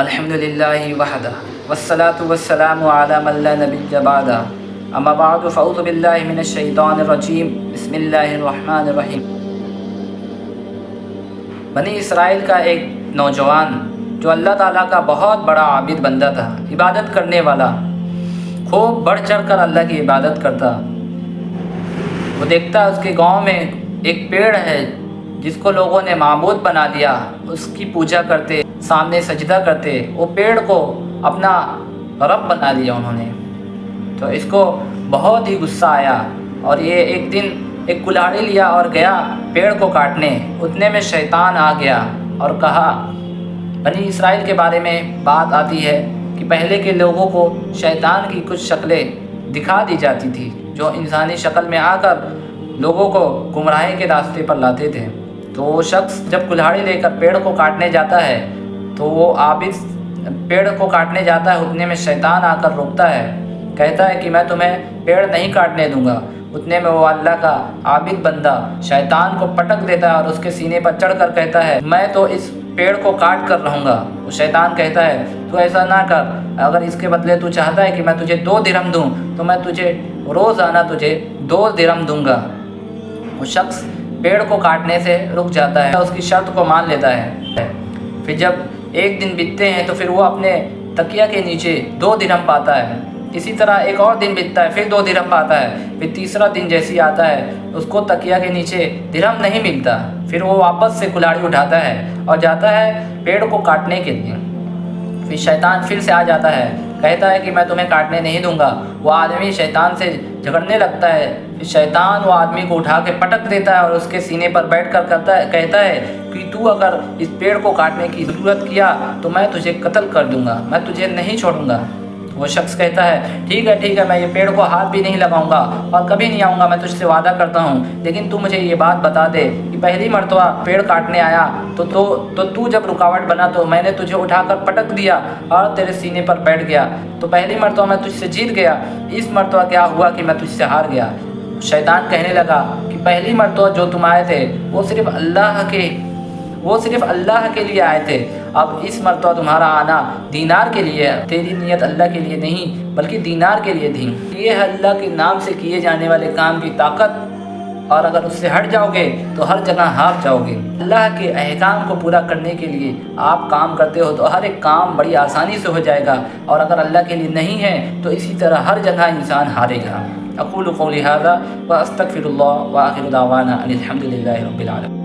الحمدللہ وحدہ والصلاة والسلام علی من لا نبی بعدہ اما بعد فاعوذ باللہ من الشیطان الرجیم بسم اللہ الرحمن الرحیم۔ بنی اسرائیل کا ایک نوجوان جو اللہ تعالیٰ کا بہت بڑا عابد بندہ تھا، عبادت کرنے والا، خوب بڑھ چڑھ کر اللہ کی عبادت کرتا۔ وہ دیکھتا اس کے گاؤں میں ایک پیڑ ہے جس کو لوگوں نے معبود بنا دیا، اس کی پوجا کرتے، سامنے سجدہ کرتے، وہ پیڑ کو اپنا رب بنا لیا انہوں نے۔ تو اس کو بہت ہی غصہ آیا اور یہ ایک دن ایک کلاڑی لیا اور گیا پیڑ کو کاٹنے۔ اتنے میں شیطان آ گیا اور کہا، بنی اسرائیل کے بارے میں بات آتی ہے کہ پہلے کے لوگوں کو شیطان کی کچھ شکلیں دکھا دی جاتی تھی جو انسانی شکل میں آ کر لوگوں کو گمراہی کے راستے پر لاتے تھے۔ تو وہ شخص جب کلاڑی لے کر پیڑ کو کاٹنے جاتا ہے تو وہ عابد پیڑ کو کاٹنے جاتا ہے، اتنے میں شیطان آ کر روکتا ہے، کہتا ہے کہ میں تمہیں پیڑ نہیں کاٹنے دوں گا۔ اتنے میں وہ اللہ کا عابد بندہ شیطان کو پٹک دیتا ہے اور اس کے سینے پر چڑھ کر کہتا ہے، میں تو اس پیڑ کو کاٹ کر رہوں گا۔ وہ شیطان کہتا ہے، تو ایسا نہ کر، اگر اس کے بدلے تو چاہتا ہے کہ میں تجھے 2 درہم دوں تو میں تجھے روزانہ 2 درہم دوں گا۔ وہ شخص پیڑ کو کاٹنے سے رک جاتا ہے، اس کی شرط کو مان لیتا ہے۔ پھر جب ایک دن بیتتے ہیں تو پھر وہ اپنے تکیہ کے نیچے 2 درہم پاتا ہے۔ اسی طرح ایک اور دن بیتتا ہے، پھر 2 درہم پاتا ہے۔ پھر تیسرا دن جیسی آتا ہے اس کو تکیہ کے نیچے درہم نہیں ملتا۔ پھر وہ واپس سے کلاڑی اٹھاتا ہے اور جاتا ہے پیڑ کو کاٹنے کے لیے۔ پھر شیطان پھر سے آ جاتا ہے، کہتا ہے کہ میں تمہیں کاٹنے نہیں دوں گا۔ وہ آدمی شیطان سے جھگڑنے لگتا ہے۔ پھر شیطان وہ آدمی کو اٹھا کے پٹک دیتا ہے اور اس کے سینے پر بیٹھ کر کہتا ہے کہ تو اگر اس پیڑ کو کاٹنے کی ضرورت کیا تو میں تجھے قتل کر دوں گا، میں تجھے نہیں چھوڑوں گا۔ وہ شخص کہتا ہے، ٹھیک ہے، میں یہ پیڑ کو ہاتھ بھی نہیں لگاؤں گا اور کبھی نہیں آؤں گا، میں تجھ سے وعدہ کرتا ہوں، لیکن تو مجھے یہ بات بتا دے کہ پہلی مرتبہ پیڑ کاٹنے آیا تو جب رکاوٹ بنا تو میں نے تجھے اٹھا کر پٹک دیا اور تیرے سینے پر بیٹھ گیا، تو پہلی مرتبہ میں تجھ سے جیت گیا، اس مرتبہ کیا ہوا کہ میں تجھ سے ہار گیا؟ شیطان کہنے لگا کہ پہلی مرتبہ جو تم آئے تھے وہ صرف اللہ کے لیے آئے تھے، اب اس مرتبہ تمہارا آنا دینار کے لیے ہے، تیری نیت اللہ کے لیے نہیں بلکہ دینار کے لیے تھی۔ یہ ہے اللہ کے نام سے کیے جانے والے کام کی طاقت، اور اگر اس سے ہٹ جاؤ گے تو ہر جگہ ہار جاؤ گے۔ اللہ کے احکام کو پورا کرنے کے لیے آپ کام کرتے ہو تو ہر ایک کام بڑی آسانی سے ہو جائے گا، اور اگر اللہ کے لیے نہیں ہے تو اسی طرح ہر جگہ انسان ہارے گا۔ اقول قولی ھذا واستغفر اللہ وآخر دعوانا ان الحمد للہ رب العالمین۔